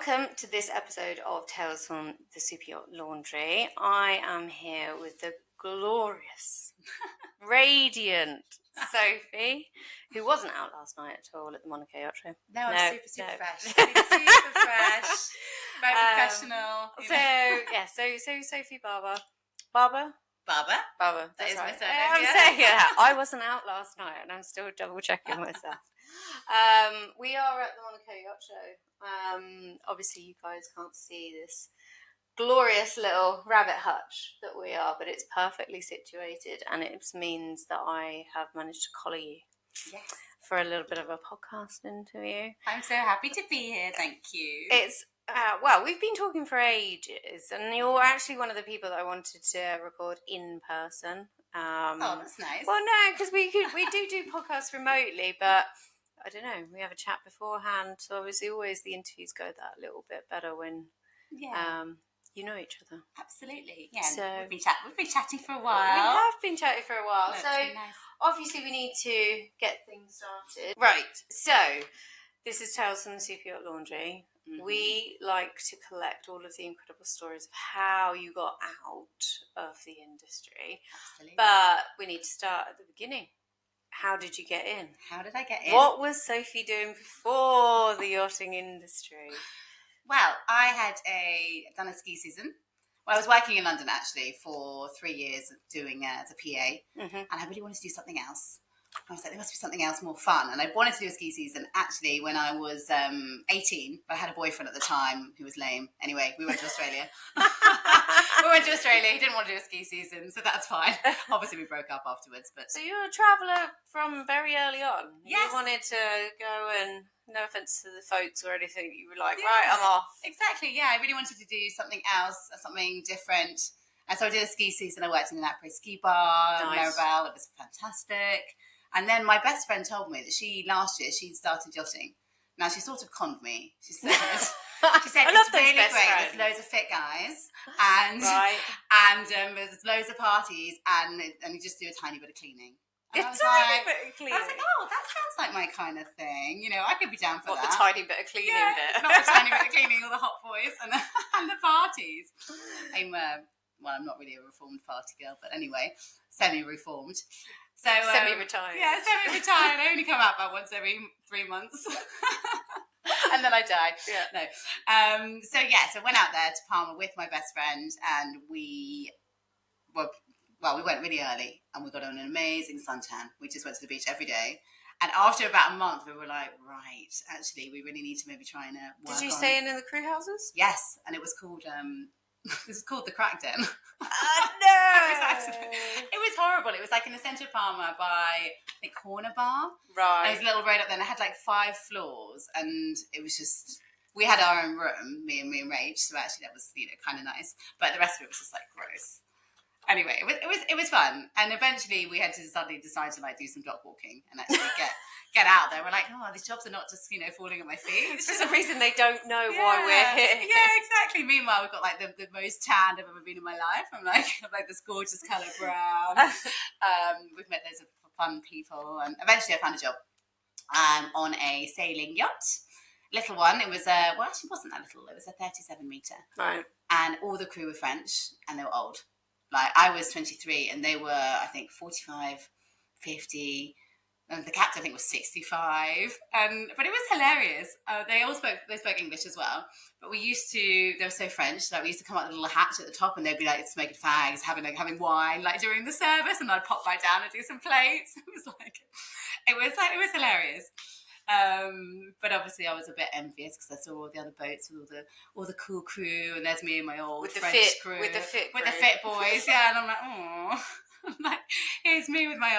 Welcome to this episode of Tales from the Superyacht Laundry. I am here with the glorious, radiant Sophie, who wasn't out last night at all at the Monaco Yacht Show. No, I'm super fresh. Super fresh. Very professional. So Sophie Barber. Barber? That That's is right. my surname. I'm saying that. I wasn't out last night and I'm still double checking myself. We are at the Monaco Yacht Show. Obviously you guys can't see this glorious little rabbit hutch that we are, but it's perfectly situated and it means that I have managed to collar you for a little bit of a podcast interview. I'm so happy to be here, thank you. It's we've been talking for ages, and you're actually one of the people that I wanted to record in person. Oh, that's nice. Well, no, because we do podcasts remotely, but I don't know. We have a chat beforehand, so obviously always the interviews go that little bit better when you know each other. Absolutely. Yeah. So we've been chatting for a while. We have been chatting for a while. That's so really nice. Obviously we need to get things started. Right. So this is Tales from the Superyacht Laundry. Mm-hmm. We like to collect all of the incredible stories of how you got out of the industry. Absolutely. But we need to start at the beginning. How did you get in? How did I get in? What was Sophie doing before the yachting industry? Well, I had done a ski season. Well, I was working in London actually for 3 years doing as a PA, and I really wanted to do something else. I was like, there must be something else more fun. And I wanted to do a ski season actually when I was 18, but I had a boyfriend at the time who was lame. Anyway, we went to Australia. He didn't want to do a ski season, so that's fine. Obviously, we broke up afterwards. But so you were a traveller from very early on. Yes. You wanted to go and, no offence to the folks or anything, you were like, right, I'm off. Exactly, yeah. I really wanted to do something else, something different. And so I did a ski season. I worked in an après ski bar, Nice. Maribel. It was fantastic. And then my best friend told me that last year she started yachting. Now, she sort of conned me. She said it's really great. Friends. There's loads of fit guys and there's loads of parties and you just do a tiny bit of cleaning. A tiny bit of cleaning. I was like, oh, that sounds like my kind of thing. You know, I could be down for that. The tiny bit of cleaning bit? Not the tiny bit of cleaning, all the hot boys and the parties. I'm not really a reformed party girl, but anyway, semi-reformed. So semi-retired. Yeah, semi-retired. I only come out about once every 3 months. And then I die. Yeah. No. So I went out there to Palma with my best friend and we went really early and we got on an amazing suntan. We just went to the beach every day. And after about a month, we were like, right, actually, we really need to maybe try and work. Did you stay in the crew houses? Yes, and it was called this is called the Crack Den. No! It was horrible. It was like in the centre of Palma by, I think, Corner Bar. Right. And it was a little road up there and it had like 5 floors and it was just, we had our own room, me and Rach, so actually that was, kind of nice. But the rest of it was just like gross. Anyway, it was fun, and eventually we had to suddenly decide to do some dock walking and actually get out there. We're like, oh, these jobs are not just falling at my feet. For some reason they don't know why we're here. Yeah, exactly. Meanwhile, we've got the most tanned I've ever been in my life. I'm like this gorgeous colour brown. We've met loads of fun people, and eventually I found a job on a sailing yacht. Little one. It was actually wasn't that little. It was a 37 metre. Right. And all the crew were French, and they were old. I was 23 and they were, I think, 45, 50. And the captain, I think, was 65. But it was hilarious. They spoke English as well. But they were so French. We used to come out with a little hatch at the top and they'd be smoking fags, having wine, during the service. And I'd pop right down and do some plates. It was hilarious. But obviously I was a bit envious because I saw all the other boats with all the cool crew, and there's me and my old French crew with the fit boys, yeah. And I'm like, oh, here's me with my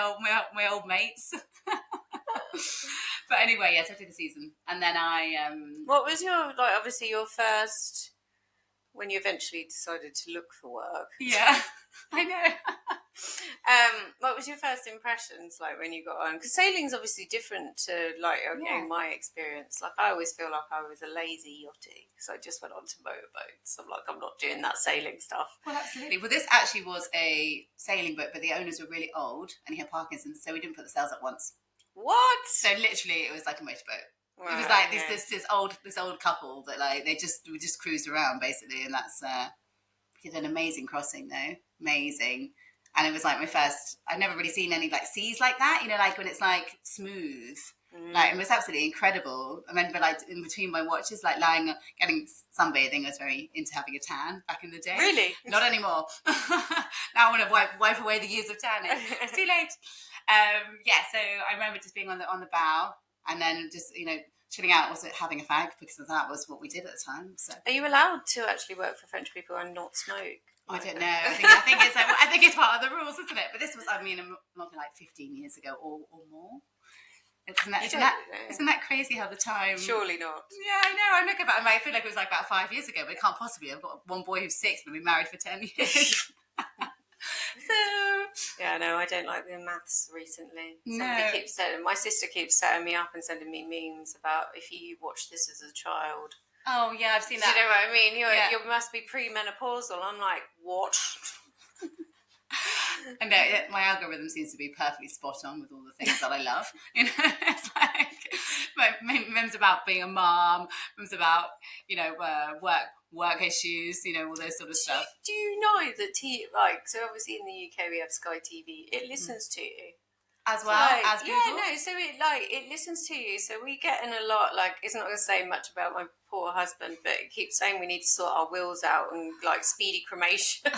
old mates. But anyway, yes, I did the season, and then I. What was your obviously your first when you eventually decided to look for work? Yeah, I know. What was your first impressions when you got on? Because sailing's obviously different to my experience. I always feel like I was a lazy yachty because I just went on to motorboats. I'm not doing that sailing stuff. Well, absolutely. Well, this actually was a sailing boat, but the owners were really old and he had Parkinson's, so we didn't put the sails up once. What? So literally, it was like a motorboat. It was like this old couple that like we just cruised around basically, and that's we did an amazing crossing though, amazing. And it was like my first. I've never really seen any like seas like that, like when it's like smooth. Like it was absolutely incredible. I remember like in between my watches, like lying, getting sunbathing. I was very into having a tan back in the day. Really? Not anymore. Now I want to wipe away the years of tanning. It's too late. So I remember just being on the bow and then just chilling out, also having a fag because that was what we did at the time. So are you allowed to actually work for French people and not smoke? I don't know. I think it's part of the rules, isn't it? But this was, I'm not like 15 years ago or more. Isn't that crazy how the time? Surely not. Yeah, I know. I'm looking about it. I feel like it was like about 5 years ago, but it can't possibly. I've got one boy who's 6 and we've been married for 10 years. Yeah, no, I don't like the maths recently. No. My sister keeps setting me up and sending me memes about if you watch this as a child. Oh yeah, I've seen that. Do you know what I mean? You must be premenopausal. I'm like, what? And my algorithm seems to be perfectly spot on with all the things that I love. It's like memes about being a mom, memes about work issues, all those sort of stuff. Do you know that so obviously in the UK we have Sky TV. It listens to you. As well as Google? Yeah, no, so it listens to you. So we get in a lot, it's not going to say much about my poor husband, but it keeps saying we need to sort our wills out and speedy cremation.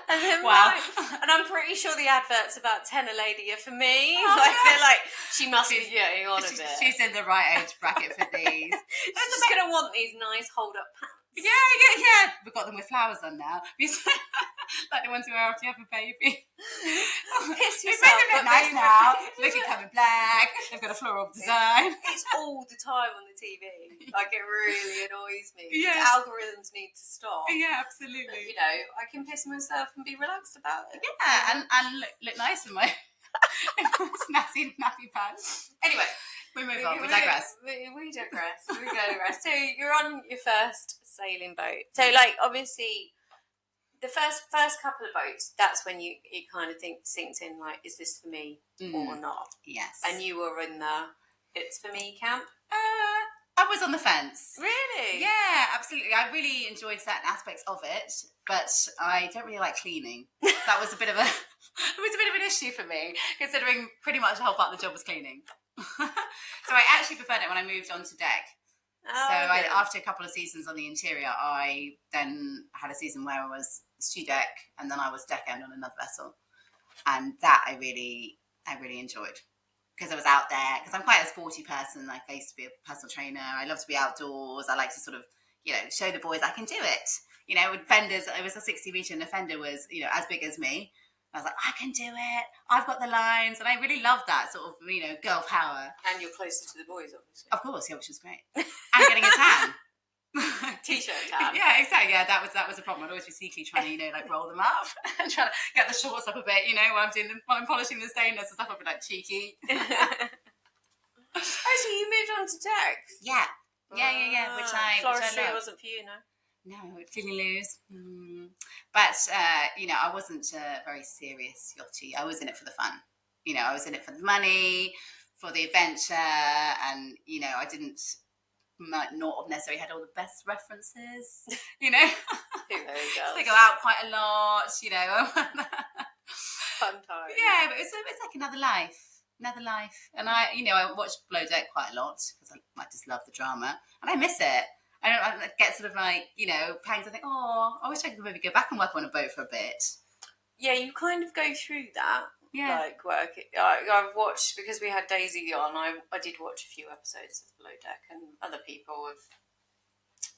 And then and I'm pretty sure the adverts about Tenor Lady are for me. They're like, she must be getting on a bit. She's in the right age bracket for these. She's going to want these nice hold-up pants. Yeah. We've got them with flowers on now. Like the ones you wear after you have a baby. Piss They yourself. make them look nice now. Look at coming black. They've got a floral design. It's all the time on the TV. It really annoys me. Yeah. Algorithms need to stop. Yeah, absolutely. But, I can piss myself and be relaxed about it. Yeah, and look nice in my nappy pants. Anyway, we move on. We digress. We digress. So you're on your first sailing boat. So obviously the first couple of boats, that's when you kind of sinks in, is this for me or not? Yes. And you were in the it's for me camp? I was on the fence. Really? Yeah, absolutely. I really enjoyed certain aspects of it, but I don't really like cleaning. That was a bit of an issue for me, considering pretty much the whole part of the job was cleaning. So I actually preferred it when I moved on to deck. After a couple of seasons on the interior, I then had a season where I was stew deck, and then I was deck end on another vessel, and that I really enjoyed because I was out there. Because I'm quite a sporty person. I used to be a personal trainer. I love to be outdoors. I like to sort of show the boys I can do it. With fenders, it was a 60 meter, and the fender was as big as me. I was like, I can do it. I've got the lines, and I really love that sort of girl power. And you're closer to the boys, obviously. Of course, yeah, which was great. And getting a tan. T-shirt tan. Yeah, exactly. Yeah, that was a problem. I'd always be sneaky trying to roll them up and trying to get the shorts up a bit. While I'm polishing the stainless and stuff, I'd be cheeky. So you moved on to deck? Yeah. Floristry wasn't for you, no? No, feeling loose. But I wasn't very serious yachty. I was in it for the fun. I was in it for the money, for the adventure, and I might not have necessarily had all the best references. Who knows? They go out quite a lot. Fun time. Yeah, but it's like another life. And I watch Below Deck quite a lot because I just love the drama, and I miss it. I get sort of pangs. I think, I wish I could maybe go back and work on a boat for a bit. Yeah, you kind of go through that. Yeah. Work. I've watched, because we had Daisy on, I did watch a few episodes of Below Deck, and other people have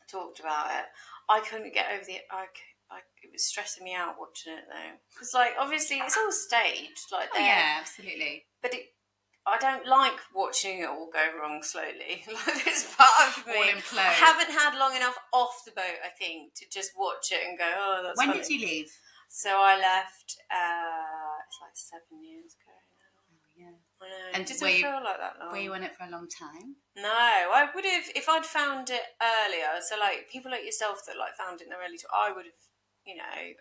talked about it. I couldn't get over it was stressing me out watching it though. Because obviously it's all staged. Yeah, absolutely. But I don't like watching it all go wrong slowly. It's part of me. All implode. I haven't had long enough off the boat, I think, to just watch it and go, that's When funny. did you leave? So I left, it's 7 years ago now. Oh, yeah. I know. And It doesn't feel like that long. Were you on it for a long time? No, I would have, if I'd found it earlier, so people like yourself that found it in their early I would have,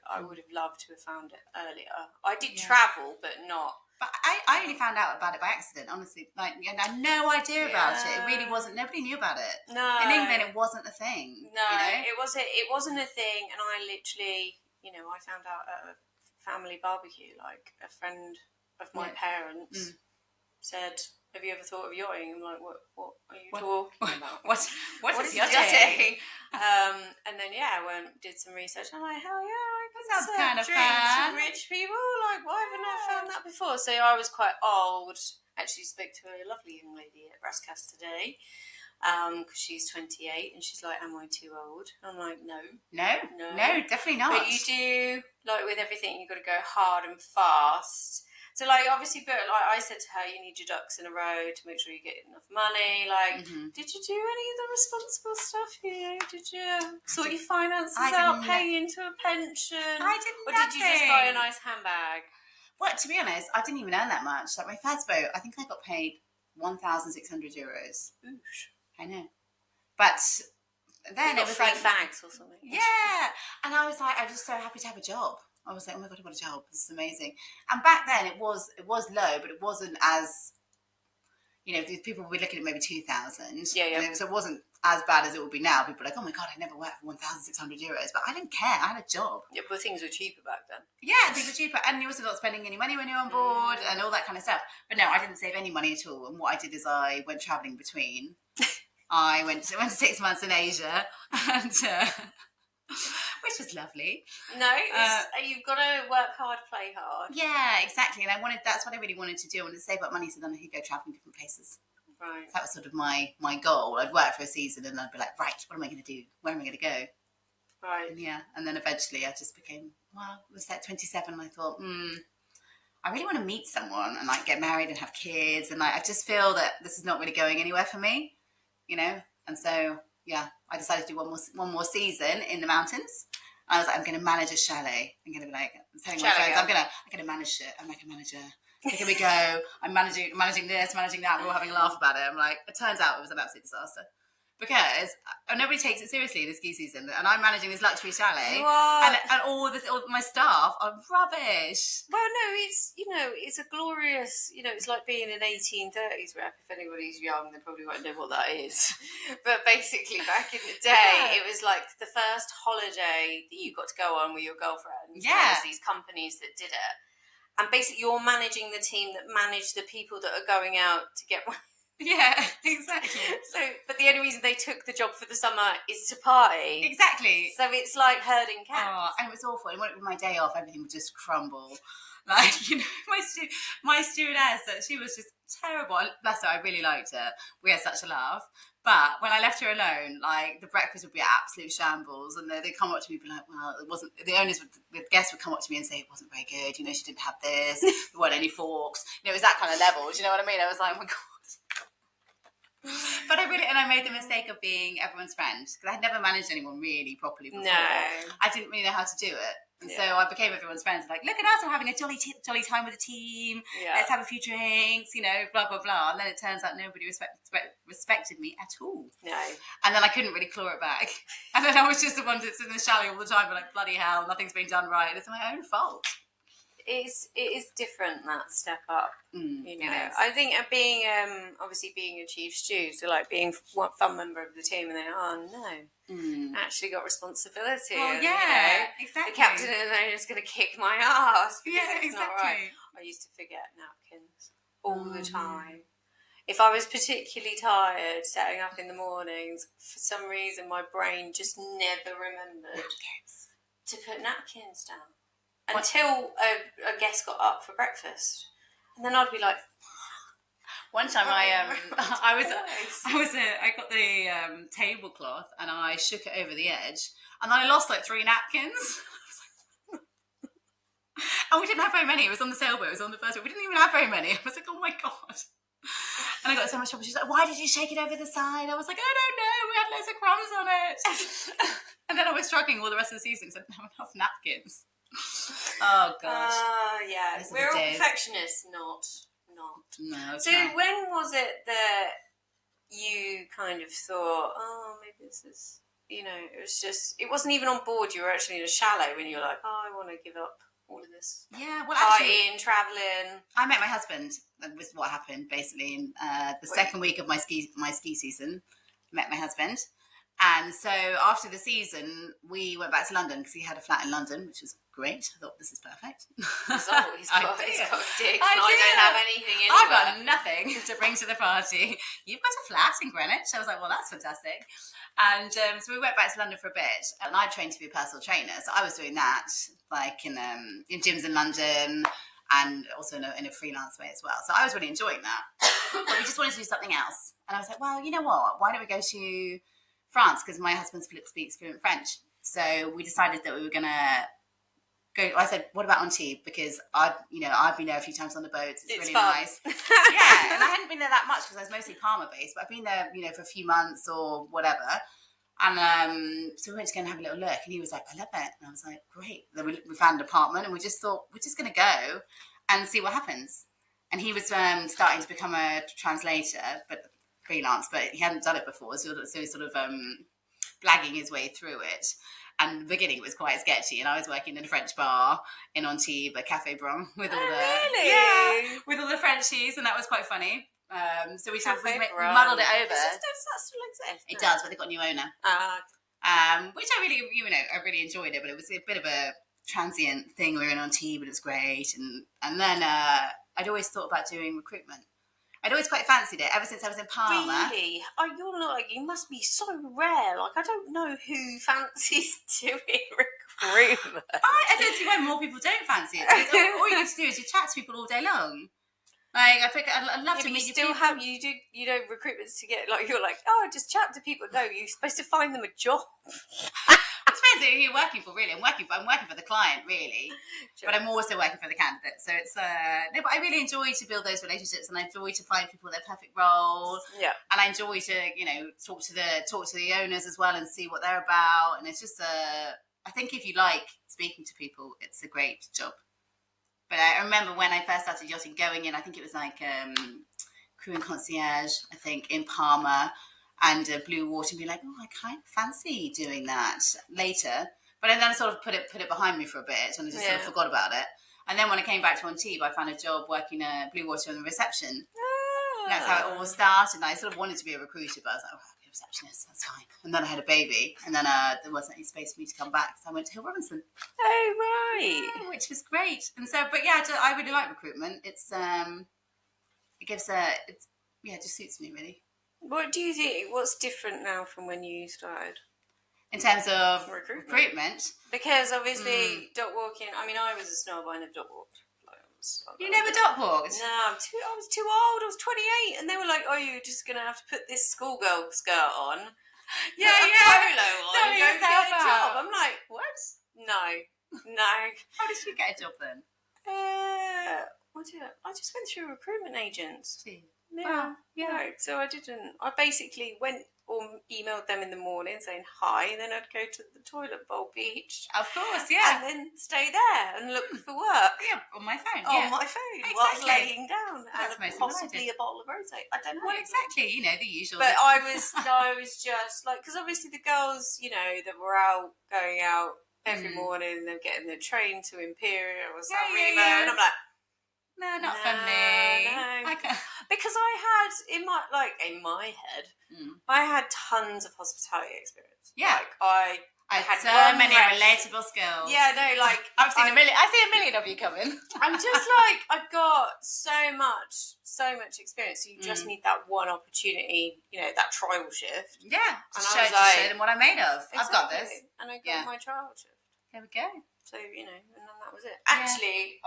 I would have loved to have found it earlier. I did travel, but not. But I only found out about it by accident, honestly. Like, and I had no idea about it. It really wasn't. Nobody knew about it. No. In England, it wasn't a thing. No, you know? it wasn't a thing, and I literally, I found out at a family barbecue. Like a friend of my parents said, "Have you ever thought of yachting?" I'm like, "What are you talking about? What is yachting?" yachting? And then I went and did some research. And I'm like, hell yeah, I can Sounds serve kind of drinks fun. to rich people. Like, why haven't I found that before? So I was quite old. Actually, spoke to a lovely young lady at Rascas today. Because she's 28 and she's like, am I too old? I'm like, no, definitely not. but you do, like with everything, you've got to go hard and fast. So like obviously, but like I said to her, you need your ducks in a row to make sure you get enough money. Like, did you do any of the responsible stuff here? Did you sort your finances out, pay into a pension? I did Or nothing. did you just buy a nice handbag? Well, to be honest, I didn't even earn that much. Like my first boat, I think I got paid €1,600. Oosh. I know. But then it was like fags or something. Yeah. And I was like, I was just so happy to have a job. I was like, oh my God, I've got a job. This is amazing. And back then it was low, but it wasn't as, people would be looking at maybe 2,000. Yeah. So it wasn't as bad as it would be now. People are like, oh my God, I never worked for €1,600. But I didn't care. I had a job. Yeah, but things were cheaper back then. Yeah, things were cheaper. And you're also not spending any money when you're on board and all that kind of stuff. But no, I didn't save any money at all. And what I did is I went travelling between. I went 6 months in Asia, and which was lovely. No, you've got to work hard, play hard. Yeah, exactly. And that's what I really wanted to do. I wanted to save up money so then I could go travelling different places. Right. So that was sort of my goal. I'd work for a season and I'd be like, right, what am I going to do? Where am I going to go? Right. And then eventually I just became, I was like 27 and I thought, I really want to meet someone and like get married and have kids. And like, I just feel that this is not really going anywhere for me. And so I decided to do one more season in the mountains. I was like, I'm going to manage a chalet. I'm going to be like telling my friends, I'm going to manage it. I'm like a manager. Look at me go. I'm managing this, managing that. We're all having a laugh about it. I'm like, it turns out it was an absolute disaster because nobody takes it seriously in the ski season, and I'm managing this luxury chalet, and all my staff are rubbish. Well, no, it's a glorious, it's like being an 1830s rep. If anybody's young, they probably won't know what that is. But basically, back in the day, it was like the first holiday that you got to go on with your girlfriend. Yeah, there was these companies that did it, and basically, you're managing the team that manage the people that are going out to get. Yeah, exactly. But the only reason they took the job for the summer is to party. Exactly. So it's like herding cats. Oh, and it was awful. And when it was my day off, everything would just crumble. Like, my stewardess, she was just terrible. Bless her, I really liked her. We had such a laugh. But when I left her alone, like, the breakfast would be absolute shambles. And they'd come up to me and be like, well, it wasn't, the guests would come up to me and say, it wasn't very good. She didn't have this. There weren't any forks. It was that kind of level. Do you know what I mean? I was like, oh my God. But I made the mistake of being everyone's friend because I had never managed anyone really properly before. No. I didn't really know how to do it. And so I became everyone's friend. Like, look at us, we're having a jolly time with the team. Yeah. Let's have a few drinks, blah, blah, blah. And then it turns out nobody respected me at all. No. And then I couldn't really claw it back. And then I was just the one that's in the chalet all the time, but like, bloody hell, nothing's been done right. It's my own fault. It is different, that step up. I think being obviously being a chief stew, so like being one fun member of the team, and then actually got responsibility. Oh and, exactly. The captain and they're just going to kick my ass. Yeah, it's exactly. Not right. I used to forget napkins all the time. If I was particularly tired, setting up in the mornings, for some reason my brain just never remembered to put napkins down. Until a guest got up for breakfast, and then I'd be like, one time I got the tablecloth and I shook it over the edge, and I lost like 3 napkins. And we didn't have very many. It was on the sailboat. It was on the first boat. We didn't even have very many. I was like, oh my God. And I got so much trouble. She's like, why did you shake it over the side? I was like, I don't know. We had loads of crumbs on it. And then I was struggling all the rest of the season because I didn't have enough napkins. Oh gosh. Yeah. We're all perfectionists, not. No. So when was it that you kind of thought, oh, maybe this is, it was just, it wasn't even on board. You were actually in a chalet when you were like, oh, I want to give up all of this? Yeah, well, actually, partying, travelling. I met my husband. That was what happened basically in the second week of my ski season. Met my husband, and so after the season, we went back to London because he had a flat in London, which was great. I thought, this is perfect. He's got dicks. I don't have anything anywhere. I've got nothing to bring to the party. You've got a flat in Greenwich. I was like, well, that's fantastic. And so we went back to London for a bit, and I trained to be a personal trainer, so I was doing that like in gyms in London, and also in a freelance way as well. So I was really enjoying that. But we just wanted to do something else, and I was like, well, you know what? Why don't we go to France? Because my husband speaks fluent French, so we decided that we were gonna go. I said, what about Antibes? Because I've been there a few times on the boats. It's really fun. nice. Yeah, and I hadn't been there that much because I was mostly Palma based, but I've been there, for a few months or whatever. And so we went to go and have a little look, and he was like, I love it. And I was like, great. Then we found an apartment, and we just thought, we're just going to go and see what happens. And he was starting to become a translator, but freelance, but he hadn't done it before. So he was sort of blagging his way through it. And the beginning it was quite sketchy, and I was working in a French bar in Antibes, a Café Brun, with with all the Frenchies, and that was quite funny. So we muddled it over. Does that still exist? It does, but they got a new owner. Which I really, I really enjoyed it, but it was a bit of a transient thing. We were in Antibes, but it was great, and then I'd always thought about doing recruitment. I'd always quite fancied it ever since I was in Palma. Really? Oh, you must be so rare. Like, I don't know who fancies doing recruitment. I don't see why more people don't fancy it. Because all you need to do is you chat to people all day long. Like, I'd love to meet you. You know, recruitments to get, like, you're like, oh, just chat to people. No, you're supposed to find them a job. It depends who you're working for, really. I'm working for the client, really, but I'm also working for the candidate. So it's no, but I really enjoy to build those relationships, and I enjoy to find people their perfect role. Yeah, and I enjoy to talk to the owners as well and see what they're about. And it's just I think if you like speaking to people, it's a great job. But I remember when I first started yachting, going in, I think it was like crew and concierge, I think, in Palma. And blue water, and be like, oh, I kind of fancy doing that later. But then I sort of put it behind me for a bit, and I just sort of forgot about it. And then when I came back to Antibes, I found a job working blue water in the reception. And that's how it all started. And I sort of wanted to be a recruiter, but I was like, oh, I'll be a receptionist, that's fine. And then I had a baby, and then there wasn't any space for me to come back, so I went to Hill Robinson. Oh, right. Yeah, which was great. And so, but yeah, I really like recruitment. It's it just suits me really. What do you think? What's different now from when you started? In terms of recruitment? Because obviously, dog walking, I mean, I was a snob, I never dog walked. You never dog walked? No, I was too old, I was 28, and they were like, oh, you're just going to have to put this schoolgirl skirt on. Yeah, polo on, and go get a job. I'm like, what? No. How did you get a job then? I just went through recruitment agents. Gee. Yeah, so I didn't. I basically went or emailed them in the morning saying hi, and then I'd go to the toilet bowl beach. Of course, yeah. And then stay there and look for work. Yeah, on my phone. On my phone, exactly. whilst laying down. That's and possibly a bottle of rosé. I don't know. Well, exactly, the usual. But I was just like, because obviously the girls, that were going out every morning, they're getting the train to Imperial or San Remo, and I'm like, no, not for me. No. Because I had in my head, I had tons of hospitality experience. Yeah, like I had so many relatable skills. Yeah, no, like I've seen a million. I see a million of you coming. I'm just like, I've got so much experience. So you just need that one opportunity, that trial shift. Yeah, to show them what I'm made of. Exactly. I've got this, and I got my trial shift. There we go. So and then that was it. Actually,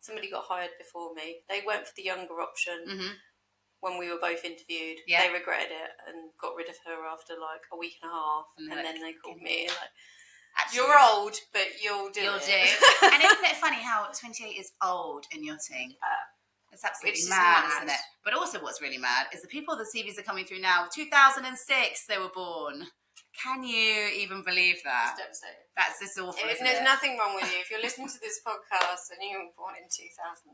somebody got hired before me. They went for the younger option when we were both interviewed. Yeah. They regretted it and got rid of her after like a week and a half. And then they called me and like, actually, you're old, but you'll do it. And isn't it funny how 28 is old in yachting? It's absolutely mad, isn't it? But also what's really mad is the people, the CVs are coming through now. 2006 they were born. Can you even believe that? It's devastating. That's just awful, isn't There's nothing wrong with you. If you're listening to this podcast and you were born in 2006.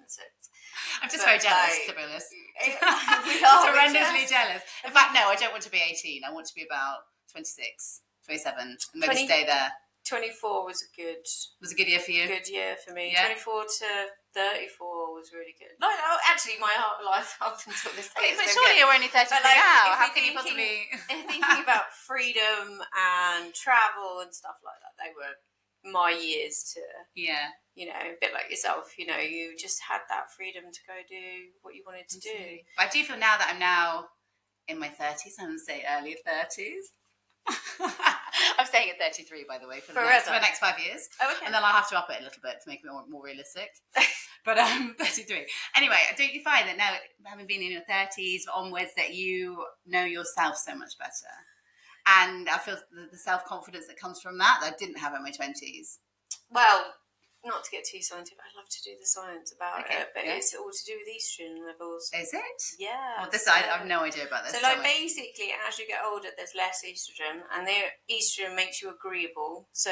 I'm just very jealous, to be honest. We are horrendously jealous. In fact, no, I don't want to be 18. I want to be about 26, 27, and maybe stay there. 24 was a good year for you. good year for me. Yeah. 24 to 34 was really good. No, actually, my whole life up until this day. But surely you're only 33 But, like, now. if How we're can you thinking- possibly... thinking about freedom and travel and stuff like that, they were my years to, Yeah. you know, a bit like yourself, you know, you just had that freedom to go do what you wanted to do. But I do feel now that I'm now in my 30s, I would say early 30s. I'm staying at 33, by the way, for the next 5 years. Oh, okay. And then I'll have to up it a little bit to make it more realistic. But 33. Anyway, don't you find that now, having been in your 30s onwards, that you know yourself so much better? And I feel the self-confidence that comes from that I didn't have in my 20s. Well, not to get too scientific, I'd love to do the science about it, but yeah. it's all to do with estrogen levels. Is it? Yeah. Well, I have no idea about this. So, like, basically, as you get older, there's less estrogen, and the estrogen makes you agreeable. So,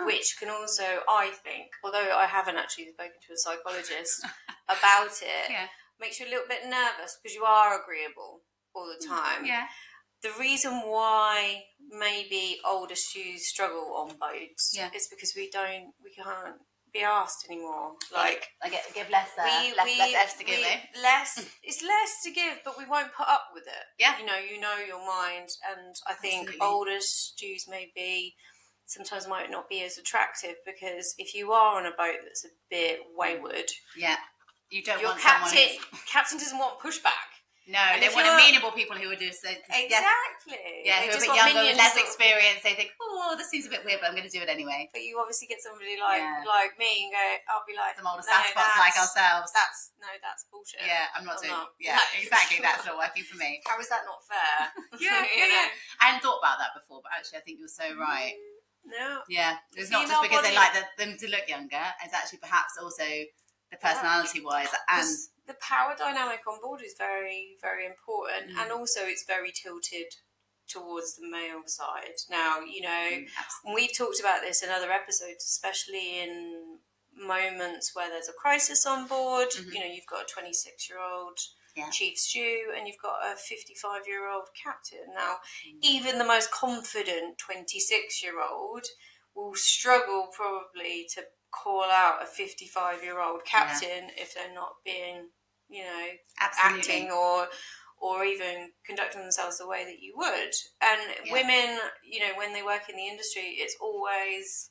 which can also, I think, although I haven't actually spoken to a psychologist about it, makes you a little bit nervous because you are agreeable all the time. Yeah. The reason why maybe older stews struggle on boats is because we can't be asked anymore. Like, I give less F's to give, it's less to give, but we won't put up with it. Yeah. You know your mind, and I think older stews maybe sometimes might not be as attractive because if you are on a boat that's a bit wayward, you don't your want captain doesn't want pushback. No, they want amenable people who would do so. Exactly. Yeah, who are a bit younger, with less experience. They think, oh, this seems a bit weird, but I'm going to do it anyway. But you obviously get somebody like me and go, I'll be like, some older sasspots like ourselves. That's bullshit. Yeah, I'm not doing. Yeah, exactly. That's not working for me. How is that not fair? Yeah. I hadn't thought about that before, but actually, I think you're so right. No. Yeah, it's not just because they like them to look younger. It's actually perhaps also the personality-wise and the power dynamic on board is very, very important, and also it's very tilted towards the male side. Now, we've talked about this in other episodes, especially in moments where there's a crisis on board. You've got a 26-year-old chief stew and you've got a 55-year-old captain. Now, even the most confident 26-year-old will struggle probably to call out a 55-year-old captain if they're not being, acting or even conducting themselves the way that you would. And women, when they work in the industry, it's always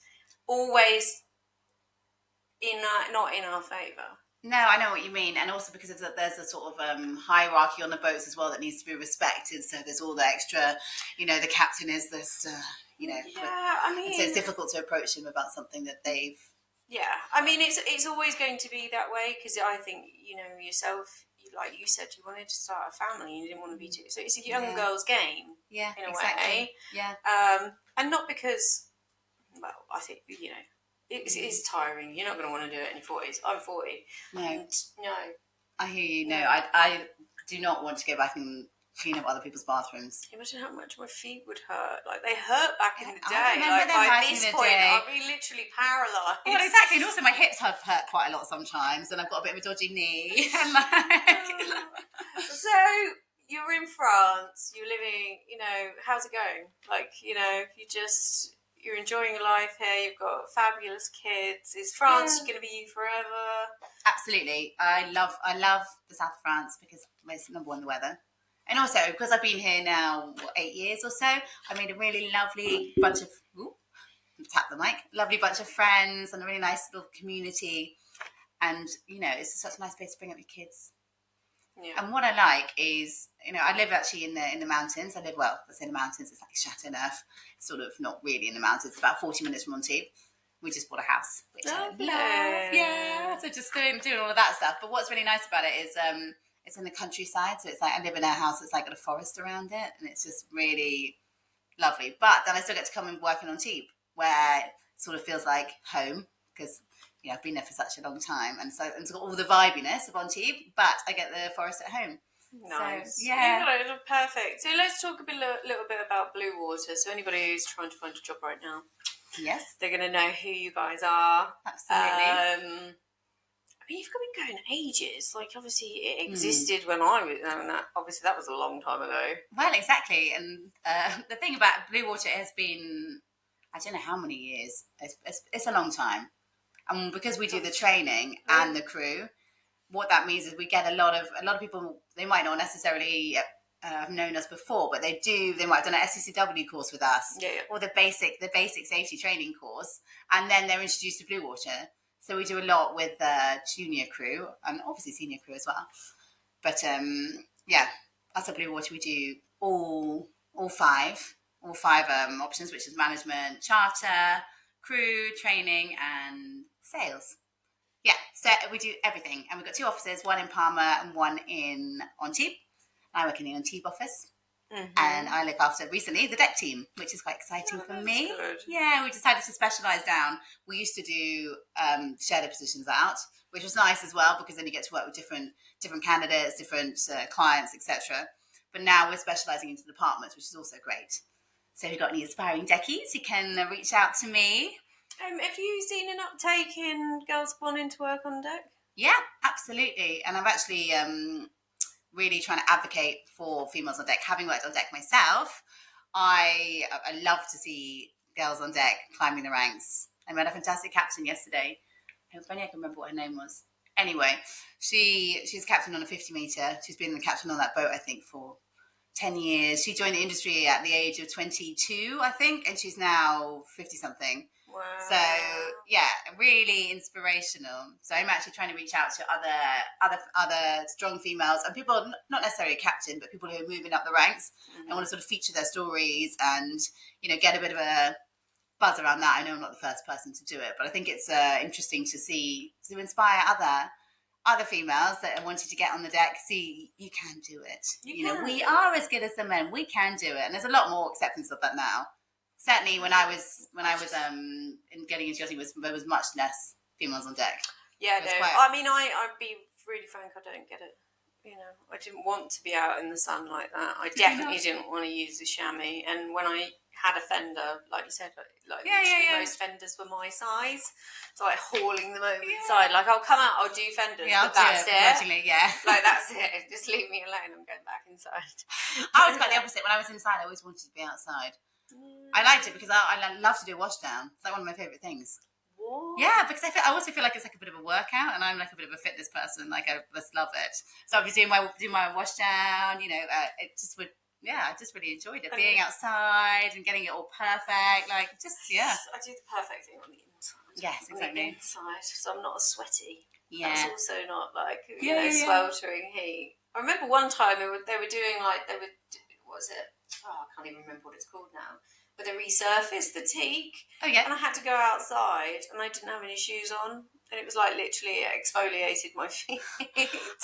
not in our favour. No, I know what you mean, and also because there's a sort of hierarchy on the boats as well that needs to be respected. So there's all the extra, the captain is this, so it's difficult to approach him about something that they've. Yeah, I mean, it's always going to be that way because I think, yourself, like you said, you wanted to start a family and you didn't want to be too. So it's a young girl's game, in a way. Yeah. And not because, well, I think, it is tiring. You're not going to want to do it in your 40s. I'm 40. No. No. I hear you. No, I do not want to go back and clean up other people's bathrooms. Imagine how much my feet would hurt. Like, they hurt back in the day. I remember them by back this in the point, day. I'll be literally paralysed. Well, exactly. And also my hips have hurt quite a lot sometimes, and I've got a bit of a dodgy knee. And So, you're in France, you're living, how's it going? Like, you're enjoying your life here, you've got fabulous kids. Is France going to be you forever? Absolutely. I love the south of France because it's number one, the weather. And also, because I've been here now, 8 years or so, I made a really lovely bunch of, tap the mic, lovely bunch of friends and a really nice little community. And, it's such a nice place to bring up your kids. Yeah. And what I like is, I live actually in the mountains. I say in the mountains, it's like Chateauneuf, sort of not really in the mountains. It's about 40 minutes from Antibes. We just bought a house, which I love. Yeah. So just doing all of that stuff. But what's really nice about it is, it's in the countryside, so it's like I live in a house that's like got a forest around it, and it's just really lovely. But then I still get to come and work in Antibes, where it sort of feels like home because I've been there for such a long time, and so it's got all the vibiness of Antibes, but I get the forest at home. Nice. So, yeah, perfect. So let's talk a little bit about Blue Water. So anybody who's trying to find a job right now, they're going to know who you guys are. Absolutely. You've been going ages. Like, obviously, it existed when I was. Obviously, that was a long time ago. Well, exactly. And the thing about Blue Water has been I don't know how many years. It's a long time. And because we do the training and the crew, what that means is we get a lot of people. They might not necessarily have known us before, but they do. They might have done an SCCW course with us, or the basic safety training course, and then they're introduced to blue water. So we do a lot with junior crew and obviously senior crew as well. But us at Blue Water, we do all five options, which is management, charter, crew, training, and sales. Yeah, so we do everything, and we've got 2 offices, one in Palma and one in Antibes. I work in the Antibes office, and I look after recently the deck team, which is quite exciting for me. Good. Yeah, we decided to specialise down. We used to do share the positions out, which was nice as well because then you get to work with different candidates, different clients, etc. But now we're specialising into departments, which is also great. So if you've got any aspiring deckies, you can reach out to me. Have you seen an uptake in girls wanting to work on deck? Yeah, absolutely. And I've actually really trying to advocate for females on deck. Having worked on deck myself, I love to see girls on deck climbing the ranks. I met a fantastic captain yesterday. If only I can remember what her name was. Anyway, she's captain on a 50 metre. She's been the captain on that boat, I think, for 10 years. She joined the industry at the age of 22, I think, and she's now 50-something. Wow. So, yeah, really inspirational. So I'm actually trying to reach out to other strong females and people, not necessarily a captain, but people who are moving up the ranks and want to sort of feature their stories and, get a bit of a buzz around that. I know I'm not the first person to do it, but I think it's interesting to inspire other females that are wanting to get on the deck. See, you can do it. We are as good as the men. We can do it, and there's a lot more acceptance of that now. Certainly, when I was in getting into yachting, there was much less females on deck. Yeah, no. I mean, I'd be really frank. I don't get it. I didn't want to be out in the sun like that. I definitely didn't want to use a chamois. And when I had a fender, like you said, most fenders were my size. So hauling them over the side. Like, I'll come out, I'll do fenders, but that's it. Yeah. Like, that's it. Just leave me alone. I'm going back inside. I was quite the opposite. When I was inside, I always wanted to be outside. I liked it because I love to do a washdown. It's like one of my favourite things. What? Yeah, because I also feel like it's like a bit of a workout, and I'm like a bit of a fitness person. Like, I just love it. So I'd be doing my washdown. It just would. Yeah, I just really enjoyed it, being outside and getting it all perfect. Like, just I do the perfect thing on the inside. Yes, exactly. On the inside, so I'm not as sweaty. Yeah. That's also not like sweltering heat. I remember one time they were doing what was it? Oh, I can't even remember what it's called now. But they resurfaced the teak. Oh, yeah. And I had to go outside and I didn't have any shoes on. And it was like literally exfoliated my feet.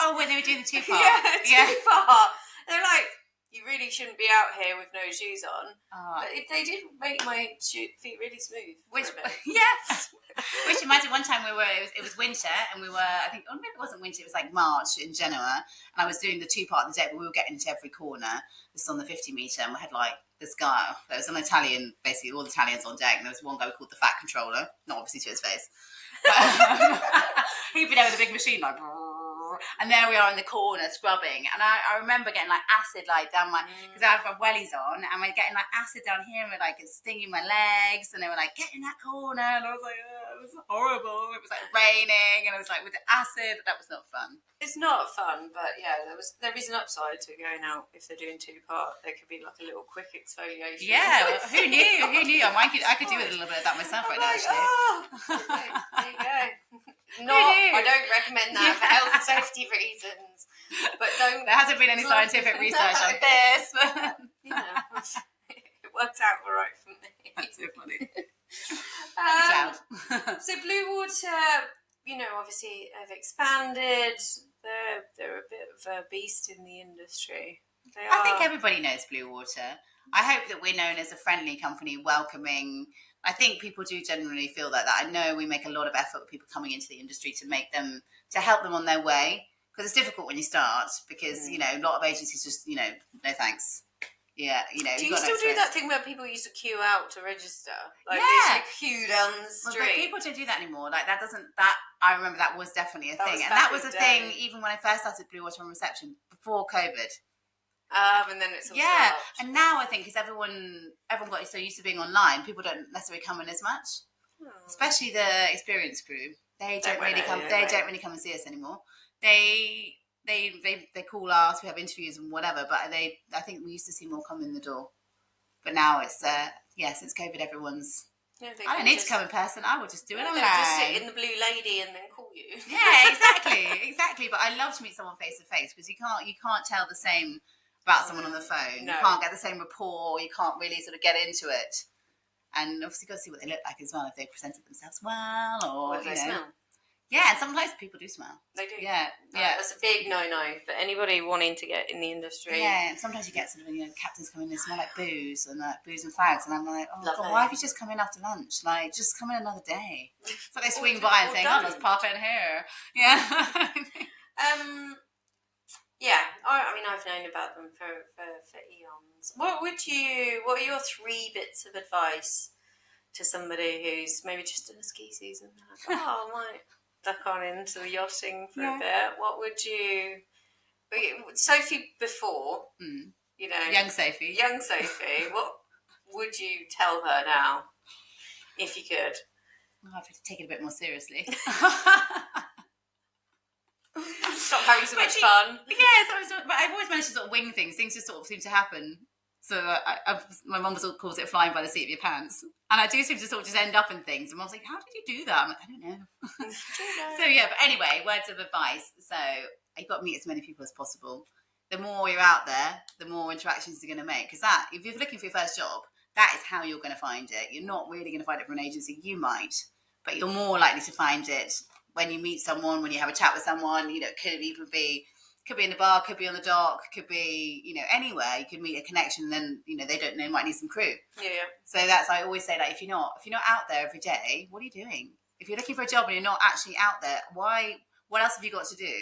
Oh, when they were doing the 2-part. Yeah, 2-part. They're like, you really shouldn't be out here with no shoes on. But they did make my feet really smooth. Which imagine one time it was winter and we were, I think, or maybe it wasn't winter, it was like March in Genoa, and I was doing the 2-part of the deck, but we were getting into every corner. This is on the 50 metre, and we had like this guy, there was an Italian, basically all the Italians on deck, and there was one guy called the Fat Controller, not obviously to his face. But, he'd be there with a big machine like, and there we are in the corner scrubbing, and I remember getting like acid like down my, because I have my wellies on, and we're getting like acid down here, and we're like it's stinging my legs, and they were like, get in that corner, and I was like, oh, it was horrible. It was like raining, and I was like with the acid. That was not fun. It's not fun, but yeah, there is an upside to going out if they're doing 2-part. There could be like a little quick exfoliation. Yeah, who knew? I could do a little bit of that myself right now, actually. Okay, there you go. I don't recommend that for health and safety reasons. But don't. There hasn't been any scientific research on this, but it worked out all right for me. That's so funny. So Blue Water, obviously have expanded. They're a bit of a beast in the industry. I think everybody knows Blue Water. I hope that we're known as a friendly company, welcoming. I think people do generally feel that. I know we make a lot of effort with people coming into the industry to help them on their way, because it's difficult when you start, because a lot of agencies just no thanks. Yeah, Do you still do that thing where people used to queue out to register? Like queue down the street. Well, people don't do that anymore. Like I remember that was definitely a thing, and that was a thing even when I first started Blue Water on reception before COVID. And then it's all Yeah, stopped. and now I think because everyone got so used to being online, people don't necessarily come in as much, especially the experienced crew. They don't really come. They don't really come and see us anymore. They call us. We have interviews and whatever. But I think we used to see more come in the door. But now it's since COVID, everyone's. Yeah, I don't need to come in person. I will just do it online. They'll just sit in the Blue Lady and then call you. Yeah, exactly. But I love to meet someone face to face because you can't tell the same about someone on the phone. No. You can't get the same rapport. You can't really sort of get into it. And obviously, you've got to see what they look like as well. If they presented themselves well, or what do they smell? Yeah, and sometimes people do smell. They do. Yeah. That's a big no-no for anybody wanting to get in the industry. Yeah, and sometimes you get sort of, captains come in and smell like booze and fags, and I'm like, oh God, why have you just come in after lunch? Like, just come in another day. So they swing by and think, oh, let's pop in here. Yeah. Yeah, I mean, I've known about them for eons. What are your 3 bits of advice to somebody who's maybe just in a ski season? Like, I might duck on into the yachting for a bit. What would you... Sophie before, young Sophie, what would you tell her now, if you could? I'll have to take it a bit more seriously. Stop having so much fun. Yeah, but I've always managed to sort of wing things. Things just sort of seem to happen. So my mum calls it flying by the seat of your pants. And I do seem to sort of just end up in things. And mum's like, how did you do that? I'm like, I don't know. So yeah, but anyway, words of advice. So you've got to meet as many people as possible. The more you're out there, the more interactions you're going to make. Because if you're looking for your first job, that is how you're going to find it. You're not really going to find it from an agency. You might, but you're more likely to find it when you meet someone, when you have a chat with someone. It could even be... Could be in the bar, could be on the dock, could be, anywhere. You could meet a connection, and then, they might need some crew. Yeah. So I always say, like, if you're not out there every day, what are you doing? If you're looking for a job and you're not actually out there, what else have you got to do?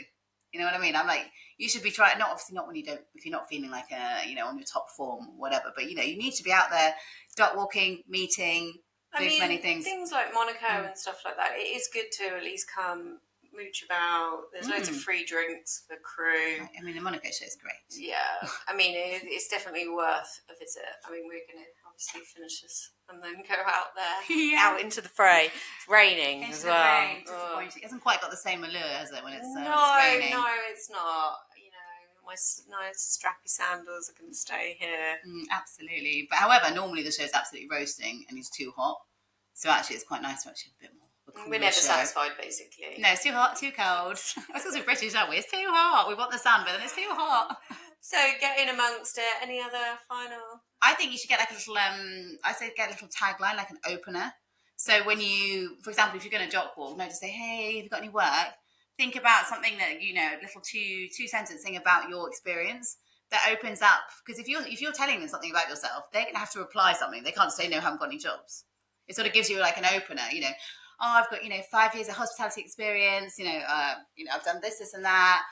You know what I mean? I'm like, you should be trying, if you're not feeling like on your top form or whatever, but you need to be out there, duck walking, meeting, doing many things. Things like Monaco and stuff like that, it is good to at least come mooch about. There's loads of free drinks for crew. I mean, the Monaco show is great. Yeah, I mean, it's definitely worth a visit. I mean, we're going to obviously finish this and then go out there, out into the fray. It's raining as well. Rain. It hasn't quite got the same allure, has it, when it's raining? No, it's not. My nice strappy sandals are going to stay here. Absolutely. But however, normally the show's absolutely roasting and it's too hot. So actually, it's quite nice to actually have a bit more. We're never satisfied, basically. No, it's too hot, too cold. That's because we're British, aren't we? It's too hot. We want the sun, but then it's too hot. So get in amongst it. Any other final? I think you should get like a little, get a little tagline, like an opener. So when you, for example, if you're going to dock walk, just say, hey, have you got any work? Think about something that, a little two-sentence thing about your experience that opens up. Because if you're telling them something about yourself, they're going to have to reply something. They can't say, no, I haven't got any jobs. It sort of gives you like an opener, I've got 5 years of hospitality experience. I've done this and that.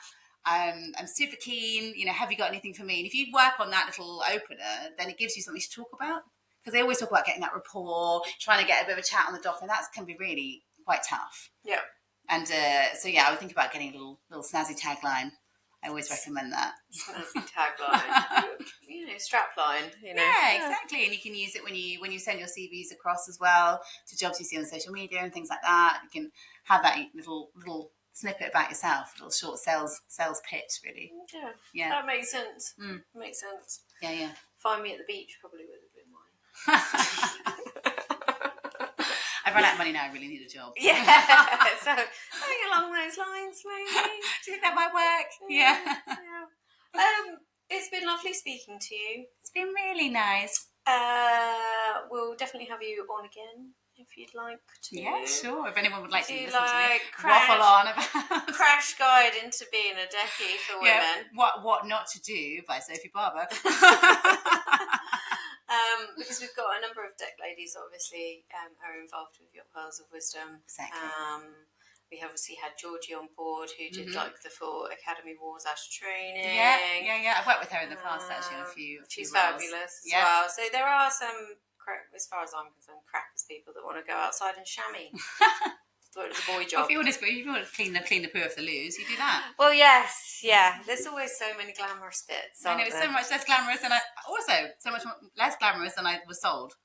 I'm super keen. Have you got anything for me? And if you work on that little opener, then it gives you something to talk about. Because they always talk about getting that rapport, trying to get a bit of a chat on the dock, and that can be really quite tough. Yeah. And I would think about getting a little snazzy tagline. I always recommend that. Snazzy tagline. Strapline. Yeah, exactly. And you can use it when you send your CVs across as well to jobs you see on social media and things like that. You can have that little snippet about yourself, a little short sales pitch, really. Yeah. That makes sense. Makes sense. Yeah. Find me at the beach probably would have been mine. I've run out of money now. I really need a job. Yeah. So something along those lines, maybe. Do you think that might work? Yeah. It's been lovely speaking to you. It's been really nice. We'll definitely have you on again if you'd like to. Yeah, sure. If anyone would like to listen to me waffle on about crash guide into being a decky for women. What not to do by Sophie Barber. Because we've got a number of deck ladies obviously are involved with Yacht Pearls of Wisdom. Exactly. We obviously had Georgie on board who did like the full Academy Wars Ash training. Yeah. I've worked with her in the past actually on a few. She's fabulous as well. So there are some, as far as I'm concerned, crackers people that want to go outside and chamois. thought it was a boy Well, job. if you want to clean the poo off the loos, you do that. Well, yes, yeah. There's always so many glamorous bits. I know it's so much less glamorous than less glamorous than I was sold.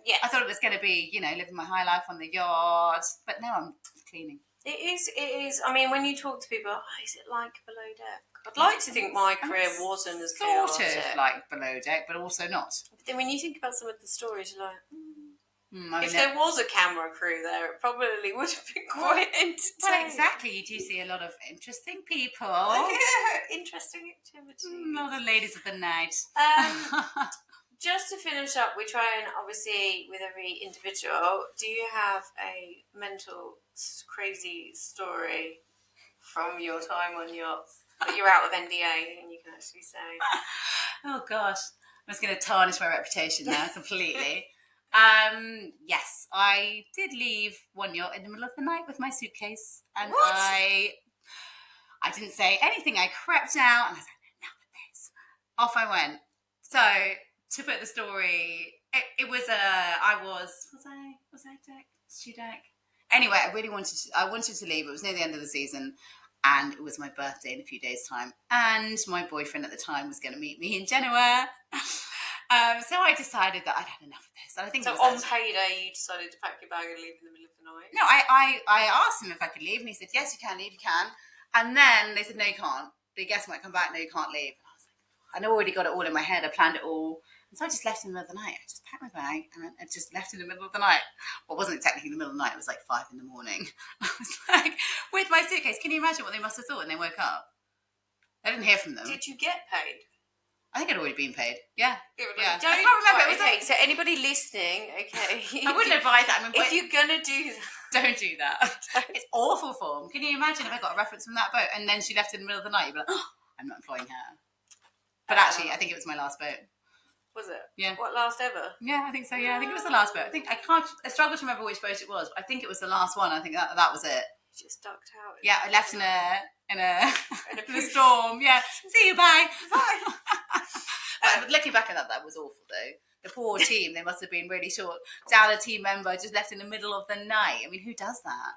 Yeah, I thought it was going to be, living my high life on the yacht, but now I'm cleaning. It is. I mean, when you talk to people, is it like below deck? I'd like to think my career wasn't as chaotic. Sort of like below deck, but also not. But then when you think about some of the stories, you're like, if there there was a camera crew there, it probably would have been quite entertaining. Well, exactly. You do see a lot of interesting people. Interesting activities. A lot of ladies of the night. Just to finish up, we try and obviously with every individual, do you have a mental crazy story from your time on yachts that you're out of NDA and you can actually say? Oh gosh, I'm just going to tarnish my reputation now completely. Yes, I did leave one yacht in the middle of the night with my suitcase, and what? I didn't say anything. I crept out and I was like, "Now with this." Off I went. So to put the story, it was was I deck? Stew deck? Anyway, I wanted to leave. It was near the end of the season, and it was my birthday in a few days' time. And my boyfriend at the time was going to meet me in Genoa. So I decided that I'd had enough of this. And I think so on payday, you decided to pack your bag and leave in the middle of the night? No, I asked him if I could leave, and he said, yes, you can leave, you can. And then they said, no, you can't. The guests might come back, no, you can't leave. And I was like, I'd already got it all in my head. I planned it all. And so I just left in the middle of the night. I just packed my bag and I just left in the middle of the night. Well, it wasn't technically the middle of the night. It was like 5 a.m. I was like, with my suitcase. Can you imagine what they must have thought when they woke up? I didn't hear from them. Did you get paid? I think I'd already been paid. Yeah. Yeah. I can't remember. Right, okay, so anybody listening, okay. I wouldn't advise that. I mean, if you're going to do that. Don't do that. It's awful form. Can you imagine if I got a reference from that boat and then she left in the middle of the night? You'd be like, oh, I'm not employing her. But actually, I think it was my last boat. Was it? Yeah. What, last ever? Yeah, I think so. Yeah, I think it was the last boat. I struggle to remember which boat it was, but I think it was the last one. I think that was it. You just ducked out. Yeah, I left in a storm. Yeah. See you, bye. Bye. But looking back at that was awful though. The poor team, they must have been really short. Down a team member just left in the middle of the night. I mean, who does that?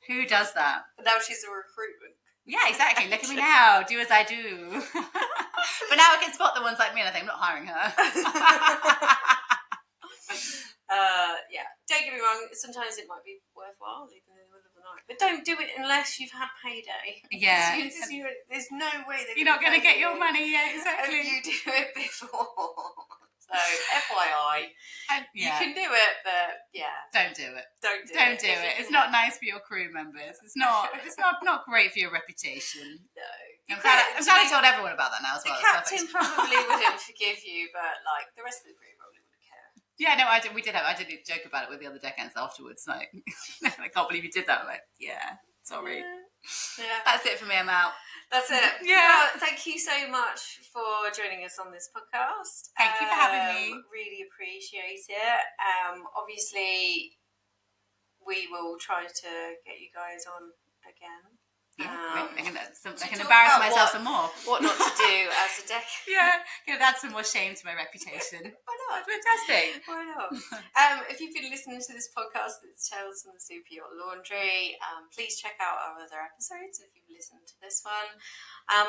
Who does that? But now she's a recruitment. Yeah, exactly. Look at me now. Do as I do. But now I can spot the ones like me and I think I'm not hiring her. Yeah, don't get me wrong. Sometimes it might be worthwhile leaving in the middle of the night, but don't do it unless you've had payday. Yeah, there's no way that you're not going to get your money. Yeah, exactly. If you do it before. So FYI, you can do it, but yeah, don't do it. Don't do it. It's not nice for your crew members. It's not great for your reputation. No. I'm glad I told everyone about that now as well. The captain probably wouldn't forgive you, but like the rest of the crew probably wouldn't care. Yeah, no, I did a joke about it with the other deckhands afterwards. Like, I can't believe you did that. I'm like, yeah, sorry. Yeah. That's it for me. I'm out. That's it. Yeah. Well, thank you so much for joining us on this podcast. Thank you for having me. Really appreciate it. Obviously, we will try to get you guys on again. Yeah, I can embarrass myself some more. What not to do as a deck. Yeah, going to add some more shame to my reputation. Why not? Fantastic. Why not? If you've been listening to this podcast, it's Tales from the Superyacht Laundry. Please check out our other episodes if you've listened to this one.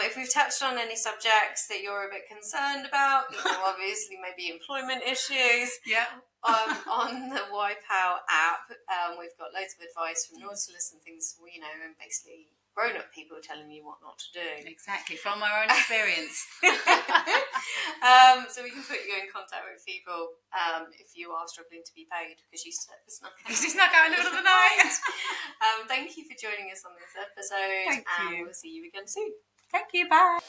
If we've touched on any subjects that you're a bit concerned about, obviously maybe employment issues. Yeah. On the Wipeout app, we've got loads of advice from Nautilus and things, and basically grown-up people telling you what not to do. Exactly, from our own experience. So we can put you in contact with people if you are struggling to be paid because you snuck out in the middle of the night. Thank you for joining us on this episode. Thank you. We'll see you again soon. Thank you, bye.